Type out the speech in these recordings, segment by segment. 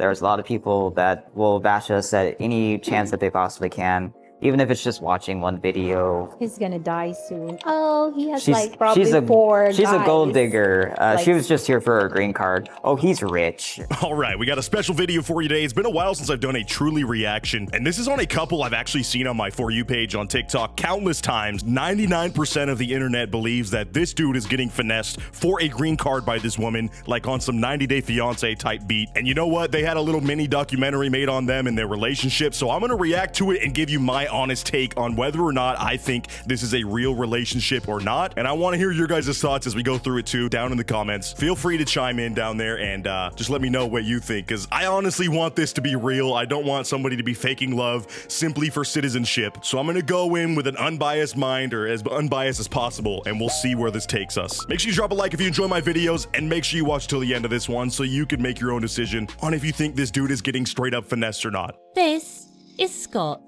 There's a lot of people that will bash us at any chance that they possibly can. Even if it's just watching one video. He's gonna die soon. Oh, he has She's like probably four a gold guys. digger. She was just here for her green card. Oh, he's rich. All right, we got a special video for you today. It's been a while since I've done a truly reaction, and this is on a couple I've actually seen on my For You page on TikTok countless times. 99% of the internet believes that this dude is getting finessed for a green card by this woman, like on some 90 Day Fiance type beat. And you know what? They had a little mini documentary made on them and their relationship, so I'm gonna react to it and give you my honest take on whether or not I think this is a real relationship or not. And I want to hear your guys' thoughts as we go through it too, down in the comments. Feel free to chime in down there and just let me know what you think, because I honestly want this to be real. I don't want somebody to be faking love simply for citizenship. So I'm gonna go in with an unbiased mind, or as unbiased as possible, and we'll see where this takes us. Make sure you drop a like if you enjoy my videos, and make sure you watch till the end of this one so you can make your own decision on if you think this dude is getting straight up finessed or not. This is Scott.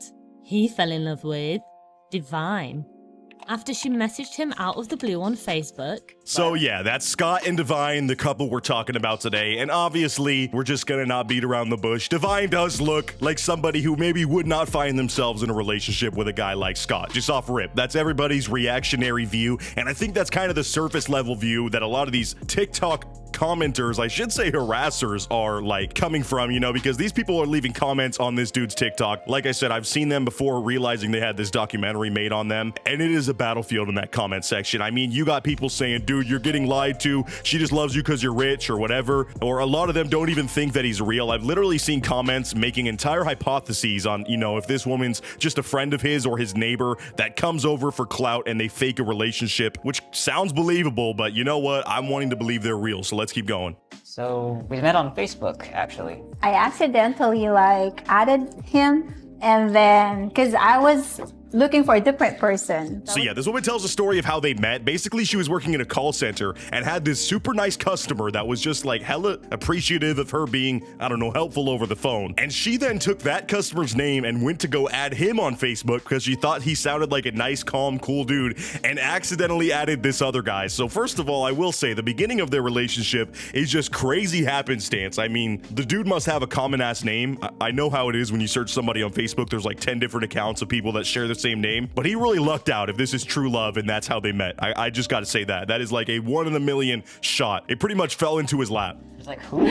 He fell in love with Divine after she messaged him out of the blue on Facebook. So yeah, that's Scott and Divine, the couple we're talking about today. And obviously, we're just gonna not beat around the bush. Divine does look like somebody who maybe would not find themselves in a relationship with a guy like Scott, just off rip. That's everybody's reactionary view. And I think that's kind of the surface level view that a lot of these TikTok commenters, I should say harassers, are like coming from, you know, because these people are leaving comments on this dude's TikTok. Like I said, I've seen them before, realizing they had this documentary made on them, and it is a battlefield in that comment section. I mean, you got people saying, dude, you're getting lied to, she just loves you because you're rich or whatever, or a lot of them don't even think that he's real. I've literally seen comments making entire hypotheses on, you know, if this woman's just a friend of his or his neighbor that comes over for clout and they fake a relationship, which sounds believable, but you know what, I'm wanting to believe they're real, so let's keep going. So we met on Facebook, actually. I accidentally like added him, and then because I was looking for a different person. So yeah, this woman tells a story of how they met. Basically, she was working in a call center and had this super nice customer that was just like hella appreciative of her being, I don't know, helpful over the phone. And she then took that customer's name and went to go add him on Facebook because she thought he sounded like a nice, calm, cool dude, and accidentally added this other guy. So first of all, I will say the beginning of their relationship is just crazy happenstance. I mean, the dude must have a common ass name. I know how it is when you search somebody on Facebook, there's like 10 different accounts of people that share the same name, but he really lucked out if this is true love and that's how they met. I just got to say that is like a 1 in a million shot. It pretty much fell into his lap. It's like, who?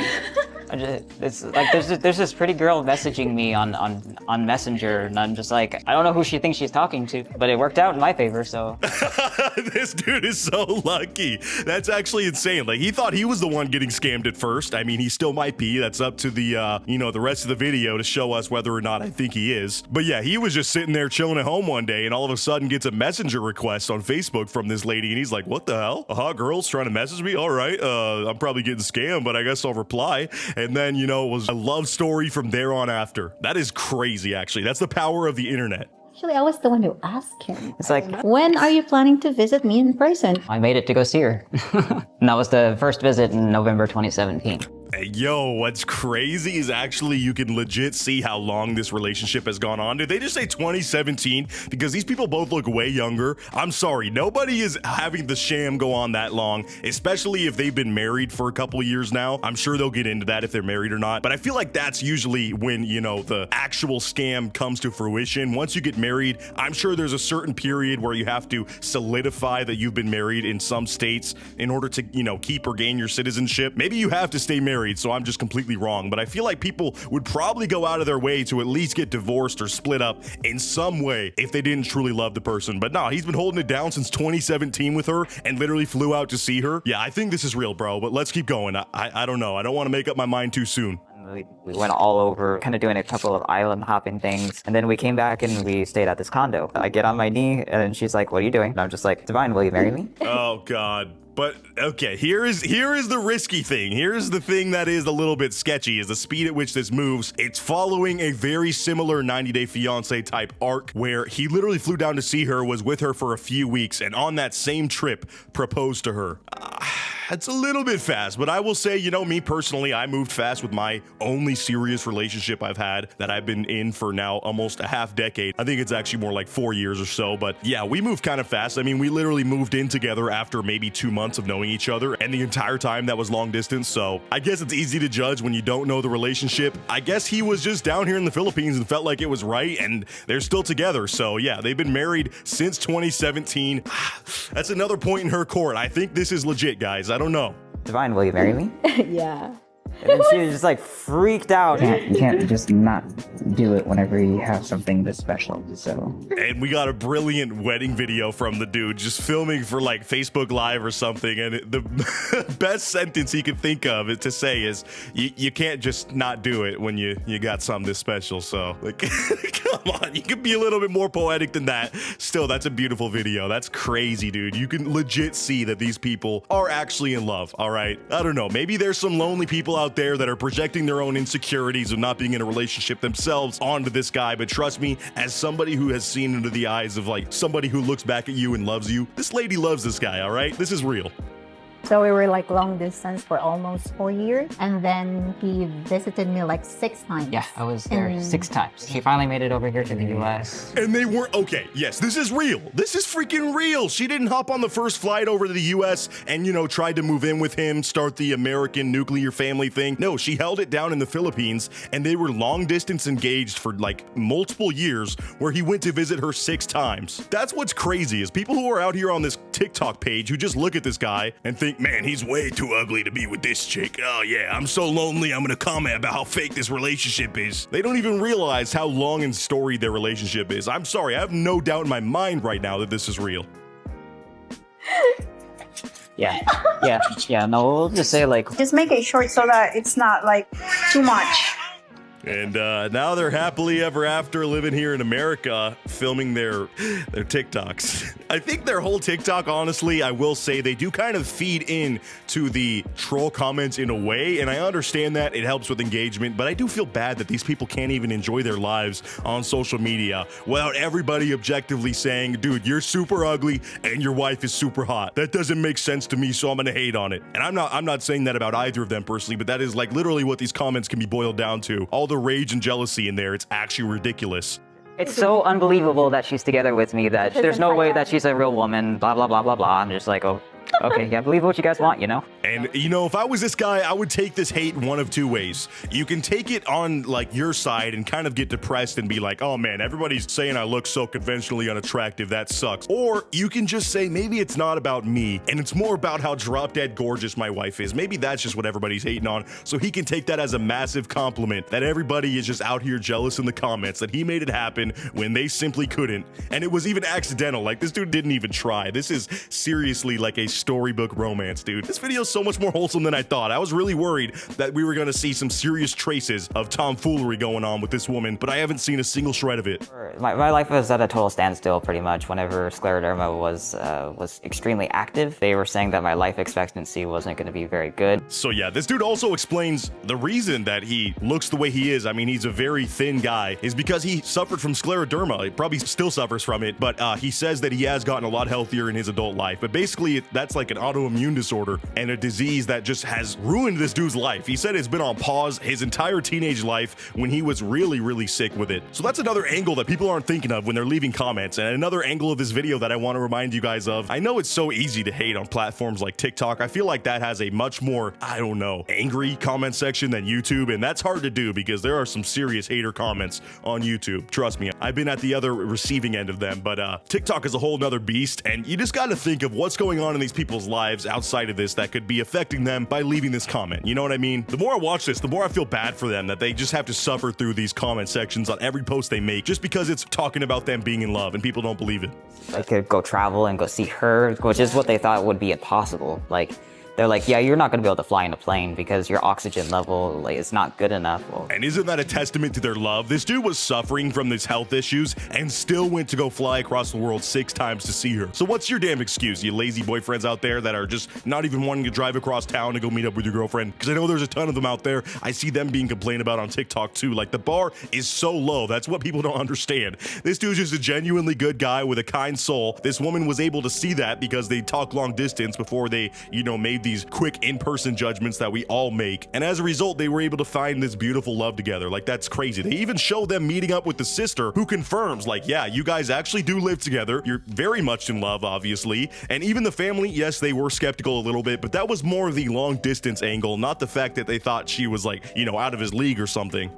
It's like there's this pretty girl messaging me on Messenger, and I'm just like, I don't know who she thinks she's talking to, but it worked out in my favor, so. This dude is so lucky. That's actually insane. Like, he thought he was the one getting scammed at first. I mean, he still might be. That's up to the, you know, the rest of the video to show us whether or not I think he is. But yeah, he was just sitting there chilling at home one day and all of a sudden gets a messenger request on Facebook from this lady, and he's like, what the hell? A hot girl's trying to message me? All right, I'm probably getting scammed, but I guess I'll reply. And then, you know, it was a love story from there on after. That is crazy, actually. That's the power of the internet. Actually, I was the one who asked him. It's like, when are you planning to visit me in person? I made it to go see her. And that was the first visit in November 2017. Hey, yo, what's crazy is actually you can legit see how long this relationship has gone on. Did they just say 2017? Because these people both look way younger. I'm sorry, nobody is having the sham go on that long, especially if they've been married for a couple years now. I'm sure they'll get into that if they're married or not. But I feel like that's usually when, you know, the actual scam comes to fruition. Once you get married, I'm sure there's a certain period where you have to solidify that you've been married in some states in order to, you know, keep or gain your citizenship. Maybe you have to stay married, so I'm just completely wrong, but I feel like people would probably go out of their way to at least get divorced or split up in some way if they didn't truly love the person. But no, he's been holding it down since 2017 with her and literally flew out to see her. Yeah, I think this is real, bro, but let's keep going. I don't know. I don't want to make up my mind too soon. We went all over, kind of doing a couple of island hopping things. And then we came back and we stayed at this condo. I get on my knee and she's like, what are you doing? And I'm just like, Divine, will you marry me? Oh, God. But okay, here is the risky thing. Here's the thing that is a little bit sketchy, is the speed at which this moves. It's following a very similar 90 Day Fiance type arc where he literally flew down to see her, was with her for a few weeks, and on that same trip proposed to her. It's a little bit fast, but I will say, you know, me personally, I moved fast with my only serious relationship I've had that I've been in for now almost a half decade. I think it's actually more like 4 years or so, but yeah, we moved kind of fast. I mean, we literally moved in together after maybe 2 months of knowing each other, and the entire time that was long distance, so I guess it's easy to judge when you don't know the relationship. I guess he was just down here in the Philippines and felt like it was right, and they're still together, so yeah, they've been married since 2017. That's another point in her court. I think this is legit, guys. I don't know. Divine, will you marry me? Yeah. And then she was just like freaked out. You can't just not do it whenever you have something this special, so. And we got a brilliant wedding video from the dude just filming for like Facebook Live or something, and the best sentence he could think of it to say is, you can't just not do it when you got something this special, so like, come on, you could be a little bit more poetic than that. Still, that's a beautiful video. That's crazy, dude. You can legit see that these people are actually in love, all right? I don't know, maybe there's some lonely people out there that are projecting their own insecurities of not being in a relationship themselves onto this guy, but trust me, as somebody who has seen into the eyes of like somebody who looks back at you and loves you, this lady loves this guy, all right? This is real. So we were like long distance for almost 4 years, and then he visited me like 6 times. Yeah, I was there 6 times. She finally made it over here to the US. And they weren't, okay, yes, this is real. This is freaking real. She didn't hop on the first flight over to the US and, you know, tried to move in with him, start the American nuclear family thing. No, she held it down in the Philippines, and they were long distance engaged for like multiple years, where he went to visit her 6 times. That's what's crazy, is people who are out here on this TikTok page who just look at this guy and think, man, he's way too ugly to be with this chick. Oh yeah, I'm so lonely, I'm gonna comment about how fake this relationship is. They don't even realize how long and storied their relationship is. I'm sorry, I have no doubt in my mind right now that this is real. Yeah, no, we'll just say like, Just make it short so that it's not like too much. And now they're happily ever after living here in America, filming their TikToks. I think their whole TikTok, honestly, I will say, they do kind of feed in to the troll comments in a way, and I understand that it helps with engagement, but I do feel bad that these people can't even enjoy their lives on social media without everybody objectively saying, dude, you're super ugly and your wife is super hot. That doesn't make sense to me, so I'm gonna hate on it. And I'm not saying that about either of them personally, but that is like literally what these comments can be boiled down to. All the rage and jealousy in there, it's actually ridiculous. it's so unbelievable that she's together with me that there's no way that she's a real woman, blah, blah, blah, blah, blah. I'm just like, oh, okay, yeah, believe what you guys want, you know? And, you know, if I was this guy, I would take this hate one of 2 ways. You can take it on, like, your side and kind of get depressed and be like, oh, man, everybody's saying I look so conventionally unattractive, that sucks. Or you can just say, maybe it's not about me, and it's more about how drop-dead gorgeous my wife is. Maybe that's just what everybody's hating on, so he can take that as a massive compliment that everybody is just out here jealous in the comments that he made it happen when they simply couldn't. And it was even accidental. Like, this dude didn't even try. This is seriously like a storybook romance, dude. This video is so much more wholesome than I thought. I was really worried that we were gonna see some serious traces of tomfoolery going on with this woman, but I haven't seen a single shred of it. My life was at a total standstill pretty much whenever scleroderma was extremely active. They were saying that my life expectancy wasn't going to be very good. So yeah, this dude also explains the reason that he looks the way he is. I mean, he's a very thin guy, is because he suffered from scleroderma. He probably still suffers from it, but he says that he has gotten a lot healthier in his adult life. But basically, that's like an autoimmune disorder and a disease that just has ruined this dude's life. He said it's been on pause his entire teenage life when he was really, really sick with it. So that's another angle that people aren't thinking of when they're leaving comments. And another angle of this video that I want to remind you guys of. I know it's so easy to hate on platforms like TikTok. I feel like that has a much more, I don't know, angry comment section than YouTube. And that's hard to do because there are some serious hater comments on YouTube. Trust me, I've been at the other receiving end of them. But TikTok is a whole nother beast. And you just got to think of what's going on in these people's lives outside of this that could be affecting them by leaving this comment. You know what I mean? The more I watch this, the more I feel bad for them that they just have to suffer through these comment sections on every post they make just because it's talking about them being in love and people don't believe it. I could go travel and go see her, which is what they thought would be impossible. Like, they're like, yeah, you're not going to be able to fly in a plane because your oxygen level, like, it's not good enough. Well, and isn't that a testament to their love? This dude was suffering from these health issues and still went to go fly across the world 6 times to see her. So what's your damn excuse, you lazy boyfriends out there that are just not even wanting to drive across town to go meet up with your girlfriend? Because I know there's a ton of them out there. I see them being complained about on TikTok too. Like, the bar is so low. That's what people don't understand. This dude's just a genuinely good guy with a kind soul. This woman was able to see that because they talk long distance before they, you know, made made these quick in-person judgments that we all make. And as a result, they were able to find this beautiful love together. Like, that's crazy. They even show them meeting up with the sister who confirms, like, yeah, you guys actually do live together. You're very much in love, obviously. And even the family, yes, they were skeptical a little bit, but that was more of the long distance angle, not the fact that they thought she was like, you know, out of his league or something.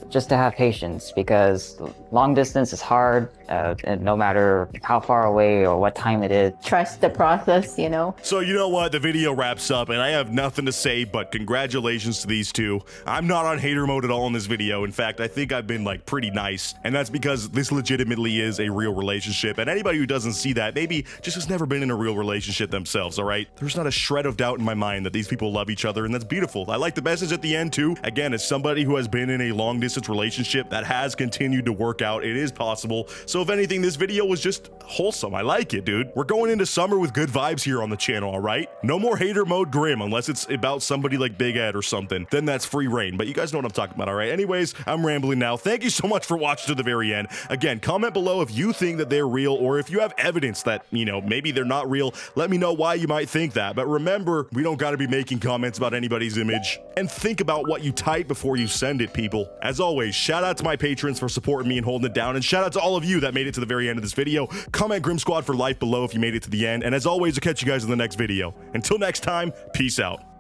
Just to have patience, because long distance is hard, and no matter how far away or what time it is. Trust the process, you know. So you know what? The video wraps up, and I have nothing to say but congratulations to these two. I'm not on hater mode at all in this video. In fact, I think I've been like pretty nice, and that's because this legitimately is a real relationship. And anybody who doesn't see that maybe just has never been in a real relationship themselves, all right? There's not a shred of doubt in my mind that these people love each other, and that's beautiful. I like the message at the end too. Again, as somebody who has been in a long distance relationship that has continued to work out, it is possible. So if anything, this video was just wholesome. I like it, dude. We're going into summer with good vibes here on the channel, all right? No more hater mode grim unless it's about somebody like Big Ed or something. Then that's free reign, but you guys know what I'm talking about, all right? Anyways, I'm rambling now. Thank you so much for watching to the very end. Again, comment below if you think that they're real, or if you have evidence that, you know, maybe they're not real. Let me know why you might think that. But remember, we don't got to be making comments about anybody's image. And think about what you type before you send it, people. As always, shout out to my patrons for supporting me and holding it down, and shout out to all of you that made it to the very end of this video. Comment Grim Squad for life below if you made it to the end, and as always, I'll catch you guys in the next video. Until next time, peace out.